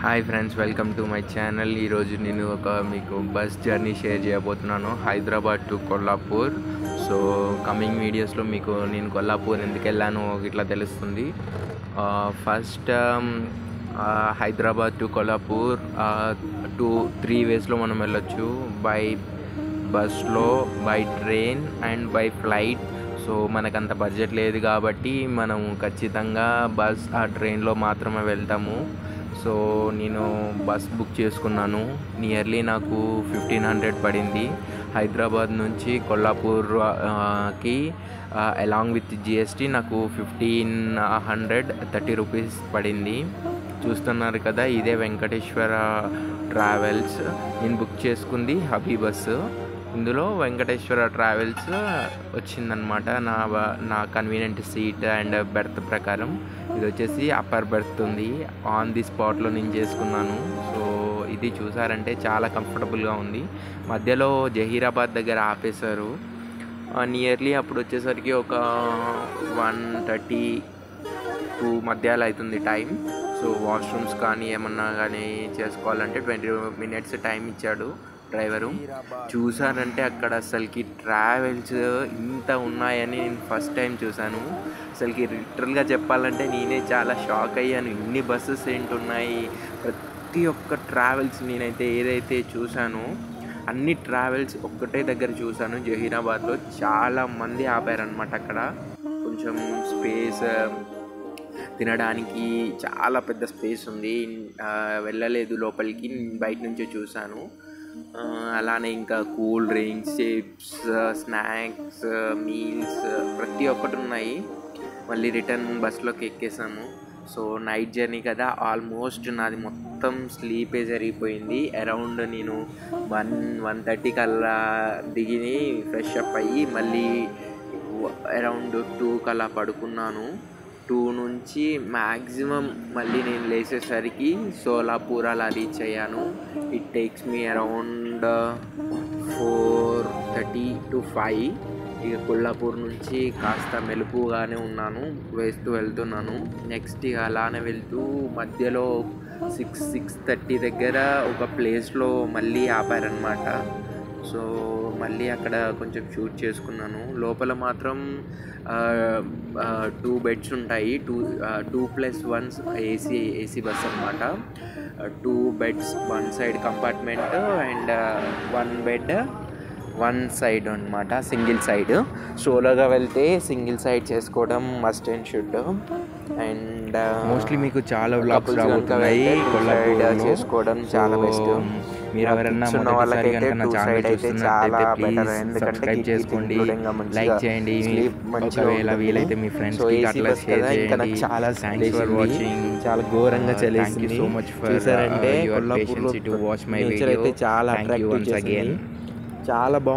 Hi friends, welcome to my channel. ఈరోజు నేను మీకు బస్ జర్నీ షేర్ చేయబోతున్నాను, Hyderabad to Kollapur. So coming వీడియోస్లో మీకు నేను కొల్లాపూర్ ఎందుకు వెళ్ళానో ఇట్లా తెలుస్తుంది. ఫస్ట్ హైదరాబాద్ టు కొల్లాపూర్ 2-3 వేస్లో మనం వెళ్ళొచ్చు. బై బస్లో, by train and by flight. So మనకంత బడ్జెట్ లేదు కాబట్టి మనం ఖచ్చితంగా ట్రైన్లో మాత్రమే వెళ్తాము. సో నేను బస్ బుక్ చేసుకున్నాను. నియర్లీ నాకు 1500 పడింది హైదరాబాద్ నుంచి కొల్లాపూర్కి. అలాంగ్ విత్ జిఎస్టీ నాకు 1530 రూపీస్ పడింది. చూస్తున్నారు కదా, ఇదే వెంకటేశ్వర ట్రావెల్స్. నేను బుక్ చేసుకుంది హబీ బస్సు. ఇందులో వెంకటేశ్వర ట్రావెల్స్ వచ్చిందనమాట. నా కన్వీనియంట్ సీట్ అండ్ బెర్త్ ప్రకారం. ఇది వచ్చేసి అప్పర్ బెర్త్ ఉంది. ఆన్ ది స్పాట్లో నేను చేసుకున్నాను. సో ఇది చూసారంటే చాలా కంఫర్టబుల్గా ఉంది. మధ్యలో జహీరాబాద్ దగ్గర ఆపేశారు. నియర్లీ అప్పుడు వచ్చేసరికి ఒక 1:32 మధ్యాలో అవుతుంది టైం. సో వాష్రూమ్స్ కానీ ఏమన్నా కానీ చేసుకోవాలంటే 20 minutes టైం ఇచ్చాడు డ్రైవరు. చూసానంటే అక్కడ అసలుకి ట్రావెల్స్ ఇంత ఉన్నాయని నేను ఫస్ట్ టైం చూశాను. అసలుకి లిటరల్గా చెప్పాలంటే నేనే చాలా షాక్ అయ్యాను. ఇన్ని బస్సెస్ ఏంటున్నాయి. ప్రతి ఒక్క ట్రావెల్స్ నేనైతే ఏదైతే చూశానో అన్ని ట్రావెల్స్ ఒక్కటే దగ్గర చూశాను. జహీరాబాద్లో చాలామంది ఆపారనమాట. అక్కడ కొంచెం స్పేస్, తినడానికి చాలా పెద్ద స్పేస్ ఉంది. వెళ్ళలేదు లోపలికి, బయట నుంచే చూశాను. అలానే ఇంకా cool drinks, chips, snacks, meals ప్రతి ఒక్కటి ఉన్నాయి. మళ్ళీ రిటర్న్ బస్లోకి ఎక్కేసాము. సో నైట్ జర్నీ కదా, ఆల్మోస్ట్ నాది మొత్తం స్లీపే జరిగిపోయింది. అరౌండ్ నేను 1:30 కల్లా దిగి ఫ్రెష్ అప్ అయ్యి మళ్ళీ అరౌండ్ 2 కల్లా పడుకున్నాను. 2 నుంచి మ్యాక్సిమం మళ్ళీ నేను లేచేసరికి సోలాపూర్ అలా రీచ్ అయ్యాను. It takes me around 4:30 to 5. ఇక కొల్లాపూర్ నుంచి కాస్త మెలుపుగానే ఉన్నాను, వెళ్తున్నాను. నెక్స్ట్ ఇక అలానే వెళ్తూ మధ్యలో 6:30 దగ్గర ఒక ప్లేస్లో మళ్ళీ ఆపారనమాట. సో మళ్ళీ అక్కడ కొంచెం షూట్ చేసుకున్నాను. లోపల మాత్రం 2 బెడ్స్ ఉంటాయి. 2+1 ఏసీ బస్ అనమాట. 2 beds, 1 side compartment and 1 bed 1 side అనమాట, సింగిల్ సైడ్. సోలోగా వెళ్తే సింగిల్ సైడ్ చేసుకోవడం must and should. And mostly మీకు చాలా వ్లాగ్స్ రాబోతున్నాయి కొల్లాపూర్లో చేసుకోవడం చాలా బెస్ట్. మీరు ఎవరైనా మొదటిసారి కనుక నా ఛానల్ చూస్తున్నట్లయితే ప్లీజ్ సబ్స్క్రైబ్ చేసుకోండి, లైక్ చేయండి. ఒకవేళ వీలైతే మీ ఫ్రెండ్స్కి అట్లా షేర్ చేయండి. Thanks for watching. చాలా ఘోరంగా thank you so much for your patience to watch my video. చాలా థ్యాంక్ యూ వన్స్ అగైన్. చాలా బాగుంది.